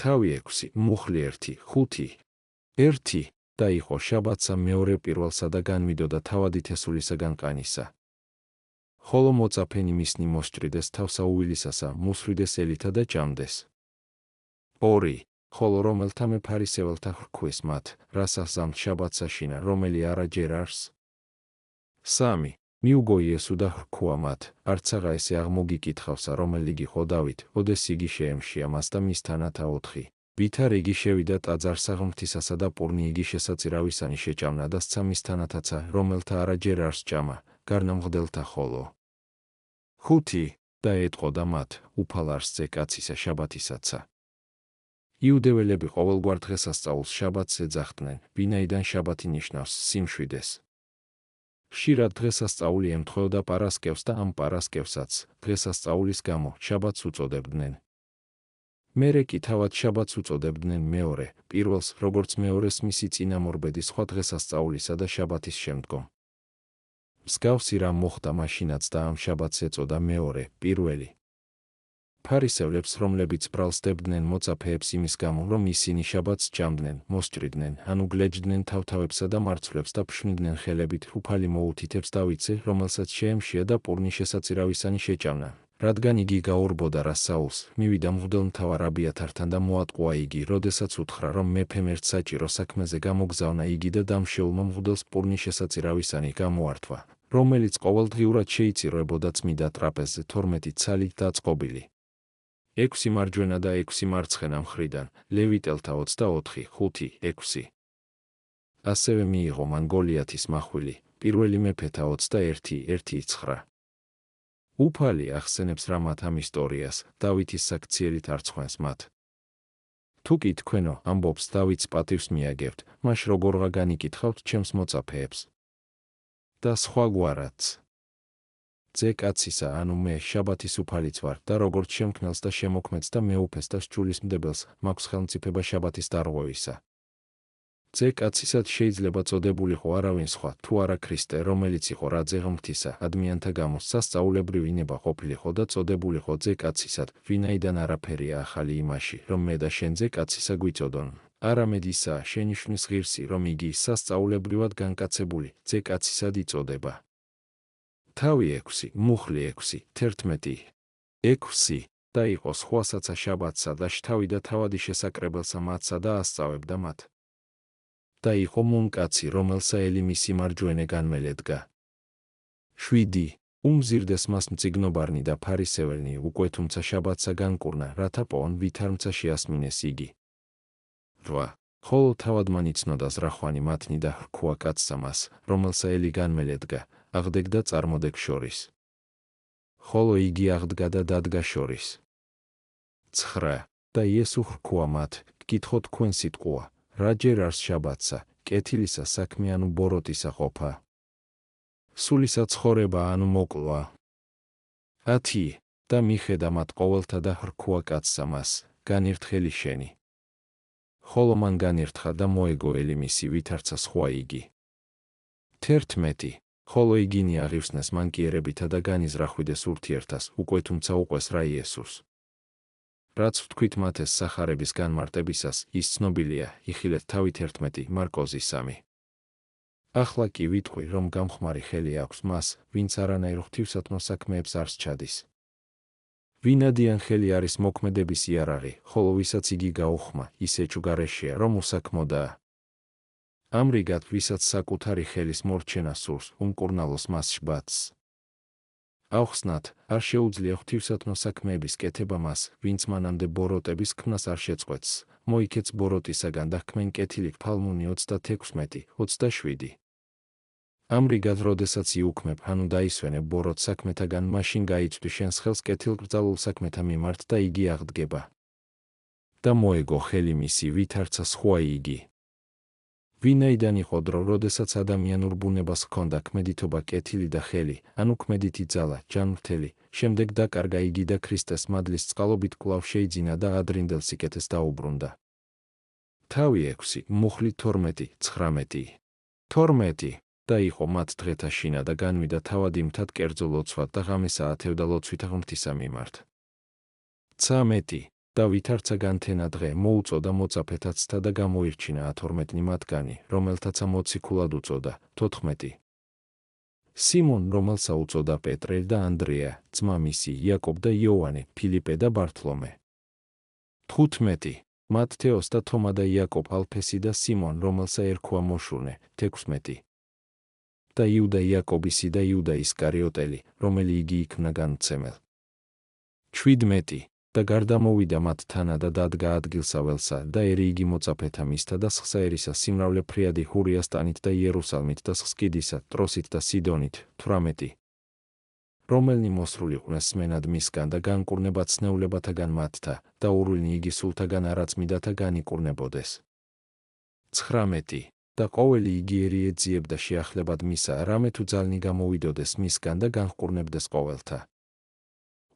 თავი 6, მუხლი 1, 5. 1 და იყო შაბათსა მეორე პირველსა და განვიდოდა თავადი თესულისაგან ყანისა. ხოლო მოწაფენი მისნი მოსჭრიდეს თავსა უვილისასა, მოსვიდეს ელითა და ჭამდეს. 2. ხოლო რომელთა მე ფარისეველთა ხრქვეს მათ, რას ასამთ შაბათსა შინა, რომელი არა ჯერ არს. 3. მიუგო იესუ და ხრქვა მათ, არცაღა ესე აღმოგიკითხავსა, რომელი გიხო დავით, ოდეს იგი შეემშია მას და მისთანათა 4. ვითარ იგი შევიდა ტაძარსა ღმრთისასა და პურნი იგი შესაწირავისანი შეჭამნა და სცა მისთანათაცა, რომელთა არა ჯერ არს ჭამა, გარნამღდელთა ხოლო. 5. და ეტყოდა მათ, უფალ არსზე კაცისა შაბათისაცა. იუდეველები ყოველგვარ დღესასწაულს შაბათს ეძახდნენ, ვინაიდან შაბათი ნიშნავს სიმშვიდეს. ხშირად დღესასწაული ემთხვეოდა პარასკევს და ამ პარასკევსაც, დღესასწაულის გამო, შაბათს უწოდებდნენ. მერე კი თავად შაბათს უწოდებდნენ მეორე, პირველს, როგორც მეორეს მისი წინამორბედი სხვა დღესასწაულისა და შაბათის შემდგომ. მსგავსი რამ მოხდა მაშინაც და ამ შაბათს ეწოდა მეორე, პირველი. ფარისევლებს, რომლებიც ბრალსდებდნენ მოწაფეებს იმის გამო, რომ ისინი შაბათს ჭამდნენ, მოსჭრიდნენ, ანუ გლეჯდნენ თავთავებსა და მარცვლებს და ფშვნიდნენ ხელებით, უფალი მოუთითებს დავითზე, რომელსაც შეემშია და პურნი შესაწირავისანი შეჭამნა. რადგან იგი გაურბოდა რა საულს, მივიდა მღვდელმთავარ აბიათართან და მოატყუა იგი, როდესაც უთხრა, რომ მეფემ ერთ საჭირო საქმეზე გამოგზავნა იგი და დამშეულმა მღვდელს პურნი შესაწირავისანი გამოართვა, რომელიც ყოველდღიურად შეიწიროებოდა წმიდა ტრაპეზზე 12 ცალით დაწყობილი. 6 მარჯვენა და 6 მარცხენა მხრიდან, ლევიტელთა 24, 5, 6. ასევე მიიღო მან გოლიათის მახვილი, პირველი მეფეთა 21, 1, 9. უფალი ახსენებს რა მათ ამ ისტორიას, დავითის საქციელით არცხვენს მათ. თუ კი თქვენო, ამბობს დავითს პატივს მიაგებთ, მაშ როგორღა განიკითხავთ ჩემს მოწაფეებს. და სხვაგვარადაც. ძე კაცისა, ანუ მე, შაბათის უფალიც ვარ და როგორც შემქმნელს და შემოქმედს და მეუფეს და სჯულისმდებელს, მაქვს ხელმწიფება შაბათის დარღვევისა. ძე კაცისად შეიძლება წოდებულიყო არავინ სხვა, თუ არა ქრისტე, რომელიც იყო რა ძე ღმრთისა, ადამიანთა გამო სასწაულებრივი ნება ყოფილიყო და წოდებულიყო ძე კაცისად, ვინაიდან არაფერია ახალი იმაში, რომ მე და შენ ძე კაცისა გვიწოდონ. არამედ ისაა შენიშვნის ღირსი, რომ იგი სასწაულებრივად განკაცებული, ძე კაცისად იწოდება. თავი 6, მუხლი 6, 11. 6 და იყო სხვასაცა შაბათსა და შთავი და თავადი შესაკრებელსა მათსა და ასწავებდა მათ. და იყო მუნკაცი, რომელსა ელი მისი მარჯვენე განმელედგა. 7. უმზირდეს მას მწიგნობარნი და ფარისეველნი უკვე თუმცა შაბათსა განკურნა, რათა პოონ ვითარმცა შეასმინეს იგი. 8. ხოლო თავად მან იცნოდა ზრახვანი მათნი და ხრქვა კაცსა მას, რომელსა ელი განმელედგა, აღდგა წარმოდეგ შორის. ხოლო იგი აღდგა და დადგა შორის. 9. და იესუ ხრქვა მათ, გკითხო თქვენ სიტყვა, რა ჯერ არს შაბათსა, კეთილისა საქმე ანუ ბოროტისა ყოფა. სულისა ცხოვრება ანუ მოკლვა. 10. და მიხედა მათ ყოველთა და ხრქვა კაცსა მას, განირთხელი შენი. ხოლო მან განირთხა და მოეგო ელი მისი ვითარცა სხვა იგი. 11. ხოლო იგინი აღივსნეს მანკიერებითა და განიზრახვიდეს ურთიერთას, უკვე თუმცა უყვეს რა იესურს. რაც ვთქვით მათ ეს სახარების განმარტებისას, ის ცნობილია, იხილეთ თავით 11, მარკოზი 3. ახლა კი ვიტყვი, რომ გამხმარი ხელი აქვს მას, ვინც არანაირ ღვთივსათნო საქმეებს არ სჩადის. ვინადიან ხელი არის მოქმედების იარაღი, ხოლო ვისაც იგი გაუხმა, ის ეჭვგარეშეა, რომ უსაქმოდაა. ამრიგად, ვისაც საკუთარი ხელის მორჩენა სურს, უმკურნალოს მას შბათს. ავხსნათ, არ შეუძლია ღვთივსათნო საქმეების კეთება მას, ვინც მანამდე ბოროტების ქმნას არ შეწყვეტს, მოიქეც ბოროტისაგან და ჰქმენ კეთილი ფალმუნი 36, 27. ამრიგად, როდესაც იუქმებ, ანუ დაისვენებ ბოროტ საქმეთაგან, მაშინ გაიწვი შენს ხელს კეთილკრძალულ საქმეთა მიმართ და იგი აღდგება. და მოეგო ხელი მისი ვითარცა სხვა იგი. ვინაიდან იყო დრო, როდესაც ადამიანურ ბუნებას ჰქონდა ქმედითობა კეთილი და ხელი, ანუ ქმედითი ძალა, ჯანმრთელი, შემდეგ დაკარგა იგი და ქრისტეს მადლის წყალობით კვლავ შეიძინა და ადრინდელ სიკეთეს დაუბრუნდა. თავი 6, მუხლი 12, 19. 12. და იყო მათ დღეთა შინა და განვიდა თავად იმთად კერძო ლოცვად და ღამესა ათევდა ლოცვითა ღმრთისა მიმართ. 13. და ვითარცა განთენა დღე მოუწოდა მოწაფეთაცთა და გამოირჩინა 12 მათგანი, რომელთაც მოციქულად უწოდა 14. სიმონ, რომელსა უწოდა პეტრე და ანდრია, ძმა მისი, იაკობ და იოანე, ფილიპე და ბართლომე. 15. მათთეოს და თომა და იაკობ ალფესი და სიმონ, რომელსა ერქვა მოშურნე, 16. და იუდა იაკობისი და იუდა ისკარიოტელი, რომელი იგი იქნა განმცემელ. 17. და გარდა მოვიდა მათ თანა და დადგა ადგილსაველსა და ერი იგი მოწაფეთა მისთა და სხსაერისა სიმრავლე ფრიადი ჰურიასტანით და იერუსალმით და სხკიდისა, ტროსით და სიდონით, 18. რომელნი მოსრული იყვნენ სმენად მისგან და განკურნება ცნეულებათაგან მათთა და ურულნი იგი სულთაგან არაწმიდათა განიკურნებოდეს. 19. და ყოველი იგი ერი ეძიებდა შეახლებად მისა, რამე თუ ძალნი გამოვიდოდეს მისგან და განჰკურნებდეს ყოველთა.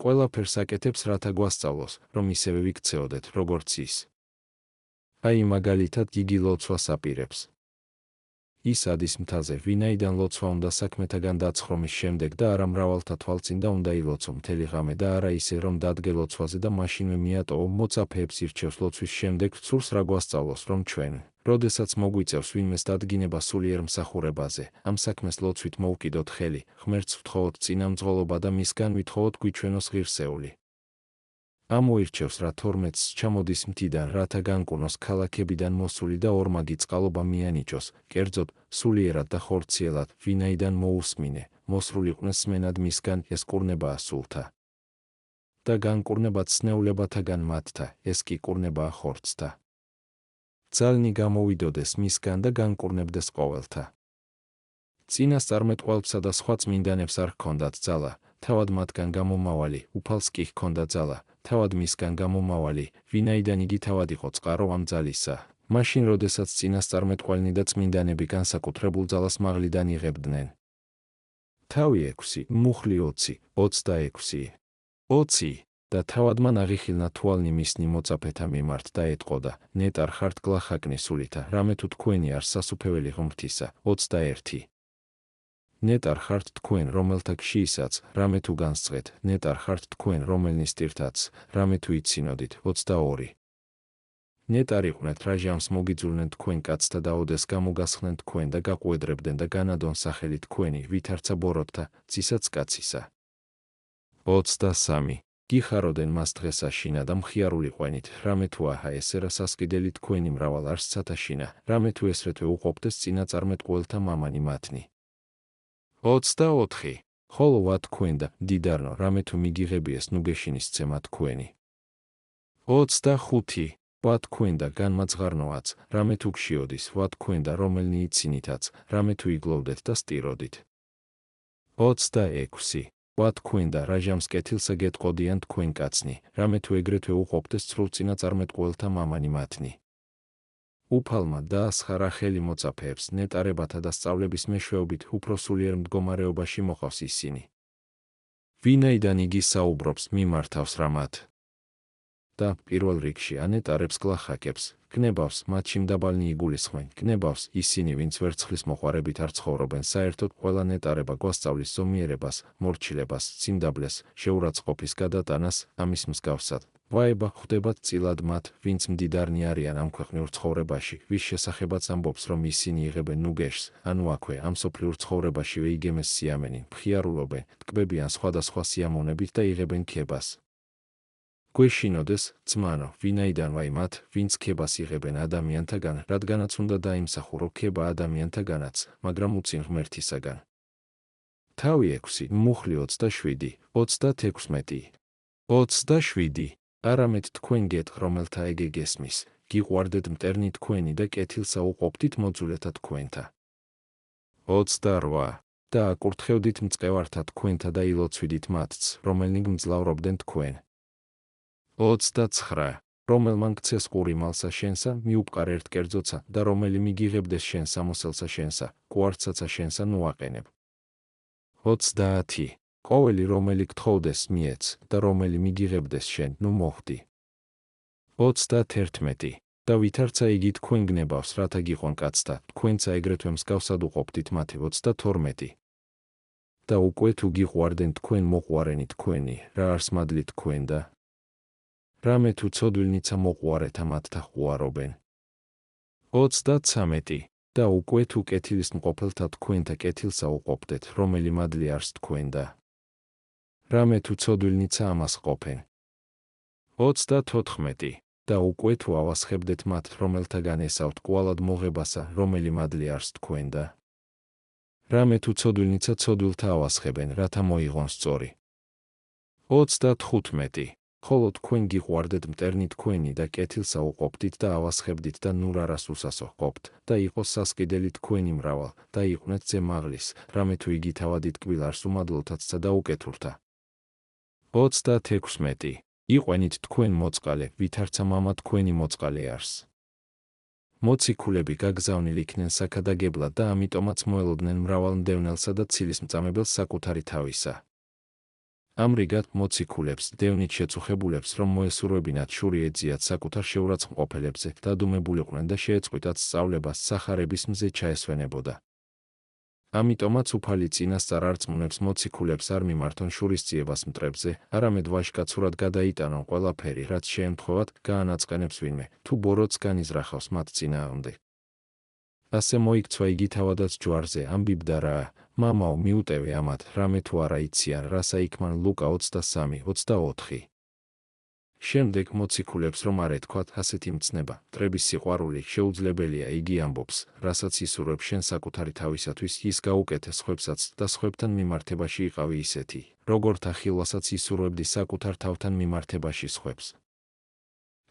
ყველაფერს აკეთებს, რათა გვასწავლოს, რომ ისევე ვიქცეოდეთ, როგორც ის. აი მაგალითად იგი ლოცვას აპირებს. ის ადის მთაზე, ვინაიდან ლოცვა უნდა საქმეთაგან დაცხრომის შემდეგ და არა მრავალთა თვალწინ და უნდა ილოცო მთელი ღამე და არა ისე, რომ დადგე ლოცვაზე და მაშინვე მიატოვო მოწაფეებს ირჩევს ლოცვის შემდეგ, სურს რა გვასწავლოს, რომ ჩვენ, როდესაც მოგვიწევს ვინმეს დადგინება სულიერ მსახურებაზე, ამ საქმეს ლოცვით მოვკიდოთ ხელი, ღმერთს ვთხოვოთ წინამძღოლობა და მისგან ვითხოვოთ გვიჩვენოს ღირსეული. ამოირჩევს რა 12-ს ჩამოდის მთიდან, რათა განკურნოს ქალაქებიდან მოსული და ორმაგი წყალობა მიანიჭოს, კერძოდ, სულიერად და ხორციელად, ვინაიდან მოусმინე, მოსრული იყვნენ სმენად მისგან, ეს კურნებაა სულთა. და განკურნება ცნეულებათაგან მათთა, ეს კი კურნებაა ხორცთა. ძალნი გამოვიდოდეს მისგან და განკურნებდეს ყოველთა. წინასწარმეტყველებსა და სხვა წმინდანებს არ ჰქონდათ ძალა, თავად მათგან გამომავალი, უფალს კი ჰქონდა ძალა, თავად მისგან გამომავალი, ვინაიდან იგი თავად იყო წყარო ამ ძალისა. მაშინ, როდესაც წინასწარმეტყველნი და წმინდანები განსაკუთრებულ ძალას მაღლიდან იღებდნენ. თავი 6, მუხლი 20, 26. 20. და თავადმა ნაღიხილნა თვალნი მისნი მოწაფეთა მიმართ და ეტყოდა, ნეტარ ხართ გლახაკნი სულითა, რამე თუ თქვენი არ სასუფეველი ღმრთისა, 21. ნეტარ ხართ თქვენ, რომელთა გშიისაც, რამე თუ განსწრეთ, ნეტარ ხართ თქვენ, რომელნის ტირთაც, რამე თუ იცინოდით, 22. ნეტარ იყვნენ რა ჟამს მოგიძულნენ თქვენ კაცთა და ოდეს გამოგასხნენ თქვენ და გაყვედრებდნენ და განადონ სახელი თქვენი, ვითარცა ბოროტთა, ძისაც კაცისა. 23. გიხაროდენ მას დღესაშინა და მხიარული ყვენით, რამე თუ აჰა ესერა სასყიდელი თქვენი მრავალ არს ცათაშინა, რამე თუ ესრეთვე უყოფდეს წინაწარმეტყველთა მამანი მათნი. 24. ხოლო ვა თქვენ და დიდარნო, რამე თუ მიგიღებიეს ნუგეშინის ცემა თქვენი. 25. ვა თქვენ და განმაძღარნოაც, რამე თუ გშიოდის, ვა თქვენ და რომელნი იცინითაც, რამე თუ იგლოვდეთ და სტიროდით. 26. ვა თქვენ და რა ჟამს კეთილსა გეტყოდიან თქვენ კაცნი, რამე თუ ეგრეთვე უყოფდეს სრულწინაწარმეტყველთა მამანი მათნი. უფალმა დაასხარა ხელი მოწაფეებს ნეტარებათა და სწავლების მეშვეობით უფრო სულიერ მდგომარეობაში მოყავს ისინი. ვინაიდან იგი საუბრობს მიმართავს რა მათ. და პირველ რიგში ანეტარებს გლახაკებს, გნებავს, მათში მდაბალნი იგულისხმენ, გნებავს ისინი, ვინც ვერცხლის მოყვარებით არ ცხოვრობენ, საერთოდ ყველა ნეტარება გვასწავლის ზომიერებას, მორჩილებას, სიმდაბლეს, შეურაცხყოფის გადატანას, ამის მსგავსად. ვაება ხვდებათ წილად მათ, ვინც მდიდარნი არიან ამ ქვეყნიურ ცხოვრებაში, ვის შესახებაც ამბობს, რომ ისინი იღებენ ნუგეშს, ანუ აქვე, ამ სოფლიურ ცხოვრებაშივე იგემეს სიამენი, მხიარულობენ, ტკბებიან სხვადასხვა სიამოვნებით და იღებენ ქებას. გვეშინოდეს, ძმანო, ვინაიდან ვაი მათ, ვინც ქებას იღებენ ადამიანთაგან, რადგანაც უნდა დაიმსახურო ქება ადამიანთაგანაც, მაგრამ უწინ ღმერთისაგან. თავი 6, მუხლი 27, 36. 27. არამედ თქვენ გეტყ, რომელთა ეგე გესმის, გიყვარდეთ მტერნი თქვენი და კეთილსა უყოფდით მოძულეთა თქვენთა. 28. და აკურთხევდით მწყევართა თქვენთა და ილოცვიდით მათც, რომელნი გმძლავრობდნენ თქვენ. 29. რომელმან გცეს ყური მალსა შენსა, მიუპყარ ერთ კერძოცა და რომელი მიგიღებდეს შენ სამოსელსა შენსა, კვარცაცა შენსა ნუაყენებ. 30. ყოველი რომელი გთხოვდეს მიეც და რომელი მიგიღებდეს შენ, ნუ მოხდი. 31. და ვითარცა იგი თქვენ გნებავს, რათა გიყვან კაცთა, თქვენცა ეგრეთვე მსგავსად უყოფდით მათი. 32. და უკვე თუ გიყვარდენ თქვენ მოყვარენი თქვენი, რა არს მადლი თქვენ და რამე თუ ცოდვილნიცა მოყვარეთა მათთა ხუარობენ. 33 და უკვე თუ კეთილის მყოფელთა თქვენთა კეთილსა უყოფდეთ, რომელი მადლი არს თქვენდა. რამე თუ ცოდვილნიცა ამას ყოფენ. 34 და უკვე თუ ავასხებდეთ მათ, რომელთაგან ესავთ კვალად მოღებასა, რომელი მადლი არს თქვენდა. რამე თუ ცოდვილნიცა ცოდვილთა ავასხებენ, რათა მოიღონ სწორი. 35 ხოლო თქვენ გიყვარდეთ მტერნი თქვენი და კეთილსა უყოფდით და ავასხებდით და ნურ არას უსასო ყოფთ და იყოს სასყიდელი თქვენი მრავალ და იყვნენ ზემაღლის, რამე თუ იგი თავადით კბილარს უმადლოთაცსა და უკეთურთა. 36 იყვენით თქვენ მოწყალე, ვითარცა მამა თქვენი მოწყალე არს. მოციქულები გაგზავნილ იქნენ საქადაგებლად და ამიტომაც მოელოდნენ მრავალ მდევნელსა და ცილისმწამებელს საკუთარი თავისა. ამრიგად მოციქულებს, დევნით შეწუხებულებს, რომ მოესურვებინათ შური ეძიათ საკუთარ შეურაცხმყოფელებზე, დადუმებულიყვნენ და შეეწყვიტათ სწავლებას სახარების მზე ჩაესვენებოდა. ამიტომაც უფალი წინასწარ არწმუნებს მოციქულებს არ მიმართონ შურისძიებას მტრებზე, არამედ ვაჟკაცურად გადაიტანონ ყველაფერი, რაც შეემთხვევათ, გაანაწყენებს ვინმე, თუ ბოროტს განიზრახავს მათ წინააღმდეგ. ასე მოიქცვა იგი თავადაც ჯვარზე, ამბიბდა რა, მამაო მიუტევე ამათ, რამე თუ არა იციან, რასა იქმან ლუკა 23-24. შემდეგ მოციქულებს რომ არ ეთქვათ ასეთი მცნება, მტრების სიყვარული შეუძლებელია, იგი ამბობს, რასაც ისურვებ შენ საკუთარი თავისათვის, ის გაუკეთე სხვებსაც და სხვებთან მიმართებაში იყავი ისეთი, როგორც ახილვასაც ისურვებდი საკუთარ თავთან მიმართებაში სხვებს.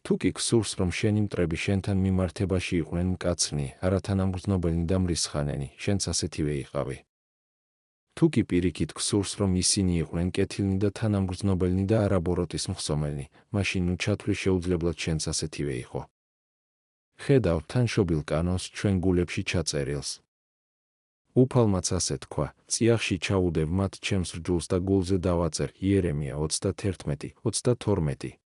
თუ კი გსურს, რომ შენი მტრები შენთან მიმართებაში იყვნენ მკაცრნი, არათანამგრძნობელნი და მრისხანენი, შენც ასეთივე იყავი. თუ კი პირიქით გსურს, რომ ისინი იყვნენ კეთილნი და თანამგრძნობელნი და არა ბოროტის მხსომელნი, მაშინ ნუ ჩათვლი შეუძლებლად შენც ასეთივე იყო. ხედავ თანშობილ კანონს ჩვენ გულებში ჩაწერილს. უფალმაც ასე თქვა, წიაღში ჩაუდევ მათ ჩემს რჯულს და გულზე დავაწერ, იერემია 31-32.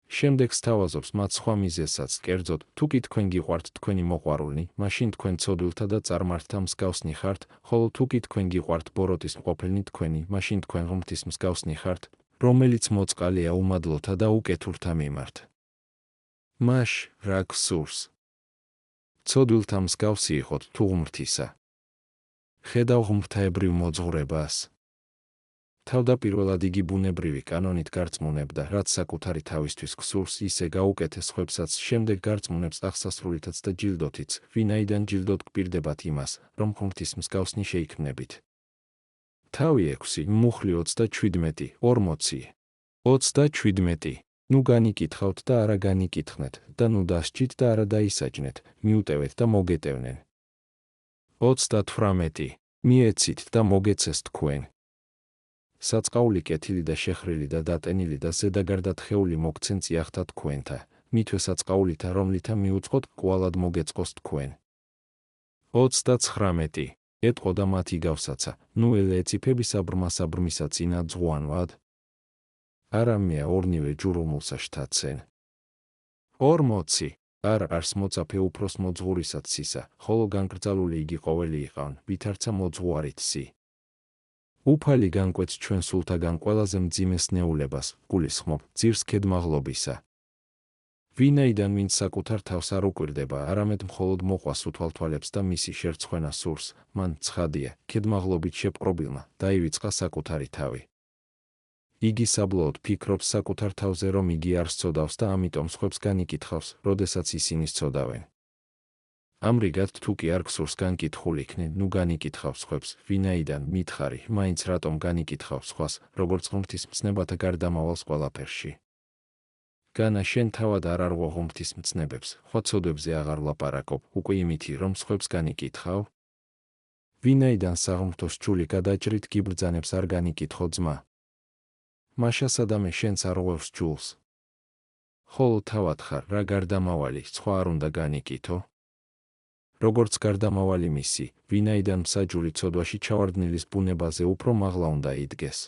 შემდეგ სთავაზობს მათ სხვა მიზეზსაც, კერძოდ, თუ კი თქვენ გიყვართ თქვენი მოყვარულნი, მაშინ თქვენ ცოდვილთა და წარმართთა მსგავსნი ხართ, ხოლო თუ კი თქვენ გიყვართ ბოროტის მყოფელნი თქვენი, მაშინ თქვენ ღმრთის მსგავსნი ხართ, რომელიც მოწყალია უმადლოთა და უკეთურთა მიმართ. მაშ რა გსურს? ცოდვილთა მსგავსი იყოთ თუ ღმრთისა. ხედავ ღმრთაებრივ მოძღვრებას. თავდაპირველად იგი ბუნებრივი კანონით გარწმუნებდა, რაც საკუთარი თავისთვის გსურს, ისე გაუკეთე სხვებსაც, შემდეგ გარწმუნებს აღსასრულითაც და ჯილდოთიც, ვინაიდან ჯილდოდ გპირდებათ იმას, რომ ღმრთის მსგავსნი შეიქმნებით. თავი 6 მუხლი 37 40. 37 ნუ განიკითხავთ და არა განიკითხნეთ და ნუ დასჯით და არა დაისაჯნეთ, მიუტევეთ და მოგეტევნენ. 38 მიეცით და მოგეცეს თქვენ. საწყაული კეთილი და შეხრილი და დატენილი და ზედაგარდათხეული მოგცენ წიაღთა თქვენთა, მითვე საწყაულითა რომლითა მიუწყოთ კვალად მოგეწყოს თქვენ. 39 ეტყო და მათი გავსაცა, ნუ ელე ეციფებისა ბრმასა წინა ძღვანვად. არამეა ორნივე ჯურუმულსა შთაცენ. 40 არ არს მოწაფე უფროს მოძღვრისად სისა, ხოლო განგრძალული იგი ყოველი იყავენ, ვითარცა მოძღვარით სი. უფალი განკვეთს ჩვენ სულთაგან ყველაზე მძიმეს ნეულებას, გულისხმობ, ძირს ქედმაღლობისა. ვინაიდან ვინც საკუთარ თავს არ უკვირდება, არამედ მხოლოდ მოყვას უთვალთვალებს და მისი შერცხვენა სურს, მან ცხადია, ქედმაღლობით შეპყრობილმა დაივიწყა საკუთარი თავი. იგი საბოლოოდ ფიქრობს საკუთარ თავზე, რომ იგი არ სცოდავს და ამიტომ სხვებს განიკითხავს, როდესაც ისინი სცოდავენ. ამრიგად თუ კი არ გსურს განკითხულ იქნე, ნუ განიკითხავს სხვებს, ვინაიდან მითხარი, მაინც რატომ განიკითხავს სხვას, როგორც ღმრთის მცნებათა გარდამავალს ყველაფერში. განა შენ თავად არ არღვო ღმრთის მცნებებს, სხვა ცოდვებზე აღარ ვლაპარაკობ, უკვე იმითი, რომ სხვებს განიკითხავ. ვინაიდან საღმრთოს ჩული გადაჭრით გიბრძანებს არ განიკითხო ძმა. მაშასადამე შენც არ ღვევს ჯულს. ხოლო თავად ხარ, რა გარდამავალი, სხვა არ უნდა განიკითხო. როგორც გარდამავალი მისი, ვინაიდან მსაჯული ცოდვაში ჩავარდნილის ბუნებაზე უფრო მაღლა უნდა იდგეს.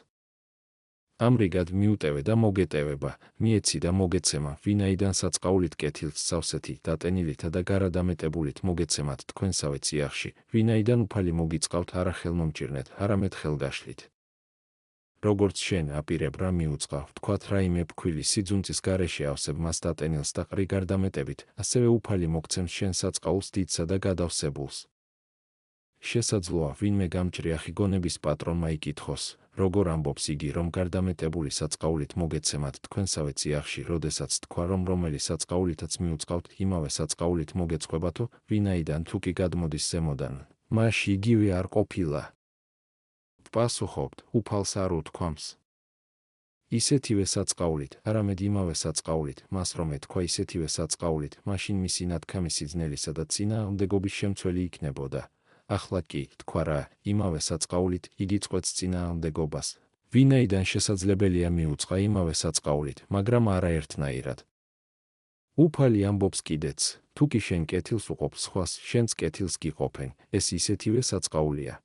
ამრიგად მიუტევე და მოგეტევება, მიეცი და მოგეცემა, ვინაიდან საწყაულით კეთილს სავსეთი, დატენილითა და გარადამეტებულით მოგეცემათ თქვენსავე წიაღში, ვინაიდან უფალი მოგიწყავთ არა ხელმომჭირნეთ, არამედ ხელგაშლით. როგორც შენ აპირებ რა მიუწყავ, თქვათ რაიმე ფქვილი სიძუნწის გარეშე ავსებ მას დატენილს და ყრი გარდამეტებით, ასევე უფალი მოგცემს შენ საწყაულს დიდსა და გადავსებულს. შესაძლოა ვინმე გამჭრიახი გონების პატრონმა იკითხოს, როგორ ამბობს იგი, რომ გარდამეტებული საწყაულით მოგეცემათ თქვენსავე წიაღში, როდესაც თქვა, რომ რომელი საწყაულითაც მიუწყავთ, იმავე საწყაულით მოგეწყობათო, ვინაიდან თუ კი გადმოდის ზემოდან, მაშ იგივე არ ყოფილა. პასუხობთ, უფალს არ უთქვამს. ისეთივე საწყაულით, არამედ იმავე საწყაულით, მას რომ ეთქვა ისეთივე საწყაულით, მაშინ მისი ნათქამი სიძნელისა და წინააღმდეგობის შემცველი იქნებოდა. ახლა კი, თქვა რა, იმავე საწყაულით იგი წყვეტს წინააღმდეგობას, ვინაიდან შესაძლებელია მიუწყა იმავე საწყაულით, მაგრამ არაერთნაირად. უფალი ამბობს კიდეც, თუ კი შენ კეთილს უყოფ სხვას, შენც კეთილს გიყოფენ, ეს ისეთივე საწყაულია.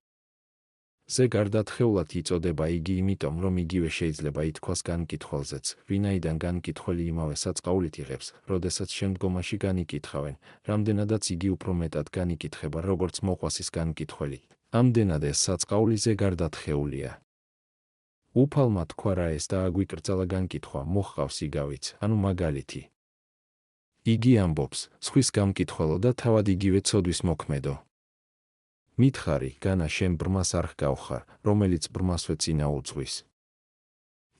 ზე გარდათხეულად იწოდება იგი იმიტომ, რომ იგივე შეიძლება ითქვას განკითხველზეც, ვინაიდან განკითხველი იმავე საწყაულით იღებს, როდესაც შემდგომაში განიკითხავენ, რამდენადაც იგი უფრო მეტად განიკითხება, როგორც მოყვასის განკითხველი, ამდენად ეს საწყაული ზე გარდათხეულია. უფალმა თქვა რა ეს და აგვიკრძალა განკითხვა, მოჰყავს იგავიც, ანუ მაგალითი. იგი ამბობს, სხვის გამკითხველო და თავად იგივე ცოდვის მოქმედო. მითხარი, განა შენ ბრმას არ ჰგავხარ, რომელიც ბრმასვე წინა უძღვის.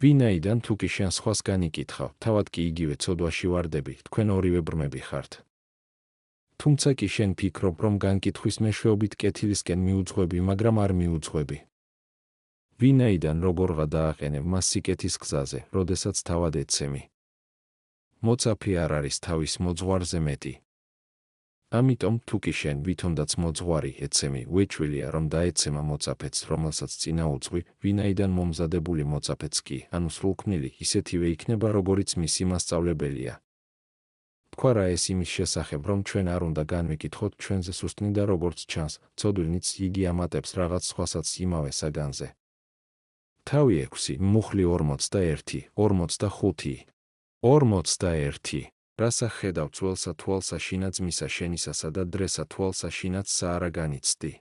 ვინაიდან თუ კი შენ სხვას განიკითხავ, თავად კი იგივე ცოდვაში ვარდები, თქვენ ორივე ბრმები ხართ. თუმცა კი შენ ფიქრობ, რომ განკითხვის მეშვეობით კეთილისკენ მიუძღვები, მაგრამ არ მიუძღვები. ვინაიდან როგორღა დააყენებ მას სიკეთის გზაზე, როდესაც თავად ეცემი. მოწაფე არ არის თავის მოძღვარზე მეტი. ამიტომ თუ კი შენ ვითომდაც მოძღვარი ეცემი, უეჭვილია რომ დაეცემა მოწაფეც, რომელსაც წინა უძღვი, ვინაიდან მომზადებული მოწაფეც კი, ანუ სრულქმნილი, ისეთივე იქნება, როგორიც მისი მასწავლებელია. თქვა რა ეს იმის შესახებ, რომ ჩვენ არ უნდა განვიკითხოთ ჩვენზე სუსტნი და როგორც ჩანს, ცოდვილნიც იგი ამატებს რაღაც სხვასაც იმავე საგანზე. თავი 6, მუხლი 41, 45. 41. რასა ხედავ ძველსა თვალსა შინაც მისა შენისასა და დრესა თვალსა შინაც საარა განიცდი.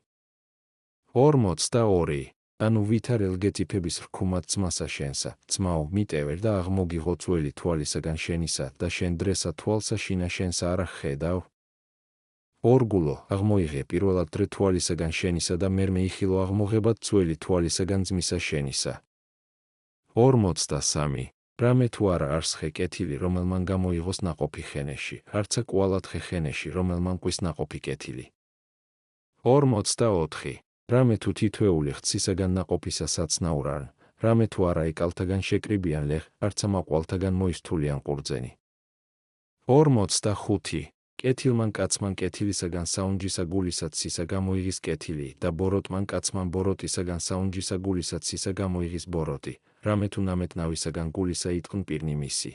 42. ანუ ვითარ ელგეთიფების რქუმად ძმასა შენსა, ძმაო, მიტევერ და აღმოგიღო ძველი თვალისაგან შენისა და შენ დრესა თვალსა შინა შენსა არა ხედავ. ორგულო, აღმოიღე პირველად დღე თვალისაგან შენისა და მერმე იხილო აღმოღებად ძველი თვალისაგან ძმისა შენისა. 43. რამე თუ არა არს ხე კეთილი, რომელმან გამოიღოს ნაყოფი ხენეში, არცა კვალათხე ხენეში, რომელმან ყვის ნაყოფი კეთილი. 44. რამე თუ თითოეული ხცისაგან ნაყოფისა საცნაურ არ, რამე თუ არა ეკალთაგან შეკრიბიან ლეხ, არცა მაყვალთაგან მოისთულიან ყურძენი. 45. კეთილმან კაცმან კეთილისაგან საუნჯისა გულისად სისა გამოიღის კეთილი და ბოროტმან კაცმან ბოროტისაგან საუნჯისა გულისად სისა გამოიღის ბოროტი, რამე თუ ნამეტნავისაგან გულისა იტყნ პირნი მისი.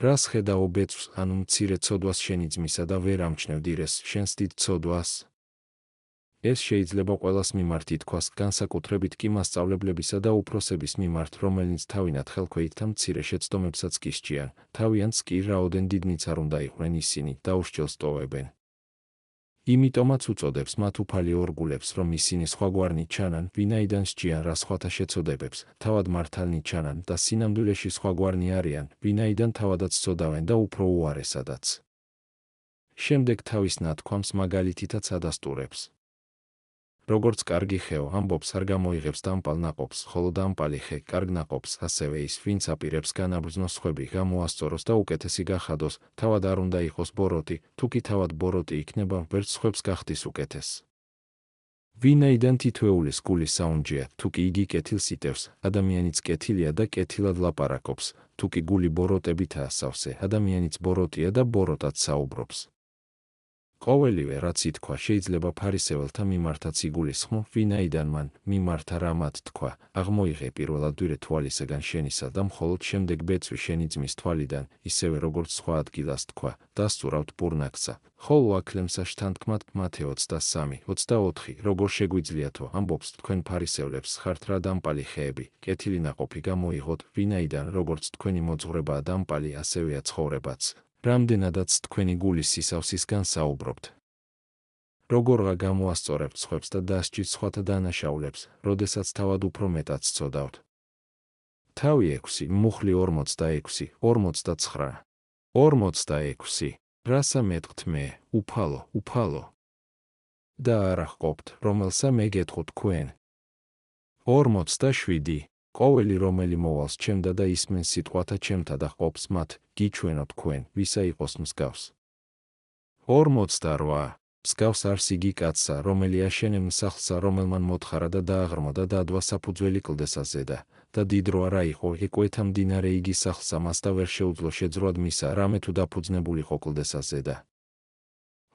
რას ხედავ ბეწვს, ანუ მცირე ცოდვას შენი ძმისა და ვერ ამჩნევ დირეს შენს დიდ ცოდვას? ეს შეიძლება ყველას მიმართ ითქვას, განსაკუთრებით კი მასწავლებლებისა და უფროსების მიმართ, რომელნიც თავიანთ ხელქვეითთა მცირე შეცდომებსაც კი სჭიან, თავიანთს კი რაოდენ დიდნიც არ უნდა იყვნენ ისინი, დაუშჩელს ტოვებენ. იმიტომაც უწოდებს მათ უფალი ორგულებს, რომ ისინი სხვაგვარნი ჩანან, ვინაიდან სჭიან რა სხვათა შეცოდებებს, თავად მართალნი ჩანან და სინამდვილეში სხვაგვარნი არიან, ვინაიდან თავადაც ცოდავენ და უფრო უარესადაც. შემდეგ თავის ნათქვამს მაგალითითაც ადასტურებს. როგორც კარგი ხეო ამბობს არ გამოიღებს დამპალ ნაყოფს, ხოლო დამპალი ხე კარგ ნაყოფს, ასევე ის, ვინც აპირებს განაბრძნოს სხვები, გამოასწოროს და უკეთესი გახადოს, თავად არ უნდა იყოს ბოროტი, თუ კი თავად ბოროტი იქნება, ვერც სხვებს გახდის უკეთეს. ვინაიდან თითოეულის გული საუნჯეა, თუ კი იგი კეთილს იტევს, ადამიანიც კეთილია და კეთილად ლაპარაკობს, თუ კი გული ბოროტებითაა სავსე, ადამიანიც ბოროტია და ბოროტად საუბრობს. ყოველივე რაც ითქვა შეიძლება ფარისეველთა მიმართაც იგულისხმო, ვინაიდან მან მიმართა რა მათ თქვა, აღმოიღე პირველად დვირე თვალისაგან შენისა და მხოლოდ შემდეგ ბეწვი შენი ძმის თვალიდან, ისევე როგორც სხვა ადგილას თქვა, დასწურავთ ბურნაკცა, ხოლო აქლემსა შთანთქმად მათე 23:24 როგორ შეგვიძლიათო ამბობს თქვენ ფარისევლებს ხართ რა დამპალი ხეები, კეთილი ნაყოფი გამოიღოთ, ვინაიდან როგორც თქვენი მოძღვრებაა დამპალი ასევეა ცხოვრებაც. რამდენადაც თქვენი გულის სისავსისგან საუბრობთ. როგორღა გამოასწორებთ სხვებს და დასჭით სხვათა დანაშაულებს, როდესაც თავად უფრო მეტად სცოდავთ. თავი 6, მუხლი 46, 49, 46. რასა მეტყვთ მე, უფალო. და არა ჰყოფთ, რომელსა მე გეტყვით თქვენ. 47. ყოველი რომელი მოვალს ჩემდა და ისმენს სიტყვათა ჩემთა და ჰყოფს მათ, გიჩვენო თქვენ, ვისა იყოს მსგავს. 48. მსგავს არს იგი კაცსა, რომელი აშენებენ სახლსა, რომელმან მოთხარა და დააღრმოდა და ადვა საფუძველი კლდესა ზედა, და დიდ რო არა იყო, ეკვეთა მდინარე იგი სახლსა, მას და ვერ შეუძლო შეძროად მისა, რამე თუ დაფუძნებული იყო კლდესა ზედა.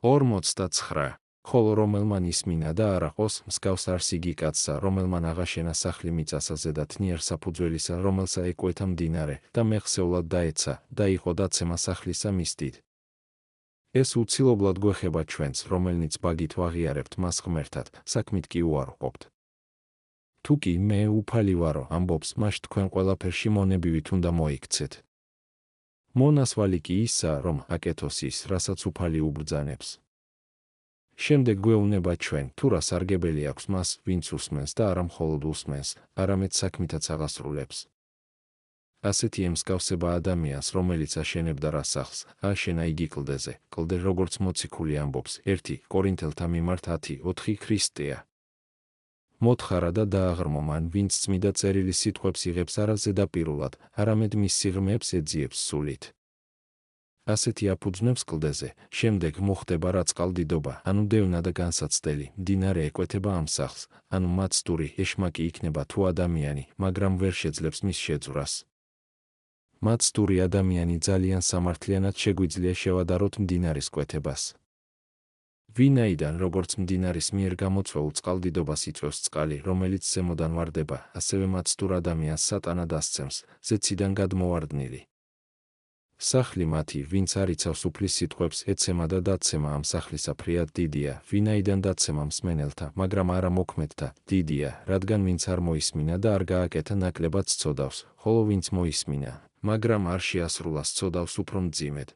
49. ხოლო რომელმან ისმინა და არ აყოს, მსგავს არს იგი კაცსა, რომელმან აღაშენა სახლი მიწასა ზედა თნიერ საფუძველისა, რომელსა ეკვეთა მდინარე, და მეხსეულად დაეცა, და იყო დაცემა სახლისა მისდით. ეს უცილობლად გვეხება ჩვენს, რომელნიც ბაგით ვაღიარებთ მას ღმერთად, საქმით კი უარო ყოფთ. თუ კი მე უფალი ვარო ამბობს, მაშ თქვენ ყველაფერში მონებივით უნდა მოიქცეთ. მონასვალი კი ისაა, რომ აკეთოს ის, რასაც უფალი უბრძანებს. შემდეგ გვეუბნება ჩვენ, თუ რა სარგებელი აქვს მას, ვინც უსმენს და არა მხოლოდ უსმენს, არამედ საქმითაც აღასრულებს. ასეთი ემსგავსება ადამიანს, რომელიც აშენებდა რა სახლს, ააშენა იგი კლდეზე, კლდე როგორც მოციქული ამბობს, 1 კორინთელთა მიმართ 10:4 ქრისტეა. მოთხარა და დააღრმო მან, ვინც წმიდა წერილის სიტყვებს იღებს არა ზედაპირულად, არამედ მის სიღრმეებს ეძიებს სულით. ასეთი აფუძნებს კლდეზე, შემდეგ მოხდება რა წყალდიდობა, ანუ დევნა და განსაცდელი, მდინარე ეკვეთება ამ სახლს, ანუ მაცდური ეშმაკი იქნება თუ ადამიანი, მაგრამ ვერ შეძლებს მის შეძვრას. მაცდური ადამიანი ძალიან სამართლიანად შეგვიძლია შევადაროთ მდინარის კვეთებას. ვინაიდან როგორც მდინარის მიერ გამოწვეულ წყალდიდობას იწვევს წყალი, რომელიც ზემოდან ვარდება, ასევე მაცდურ ადამიანს სატანად ასცემს, ზეციდან გადმოვარდნილი. სახლი მათი, ვინც არ იცავს უფლის სიტყვებს, ეცემა და დაცემა ამ სახლისა ფრიად დიდია, ვინაიდან დაცემა მსმენელთა, მაგრამ არა მოქმედთა, დიდია, რადგან ვინც არ მოისმინა და არ გააკეთა ნაკლებად სწოდავს, ხოლო ვინც მოისმინა, მაგრამ არ შეასრულა სწოდავს უფრო მძიმედ.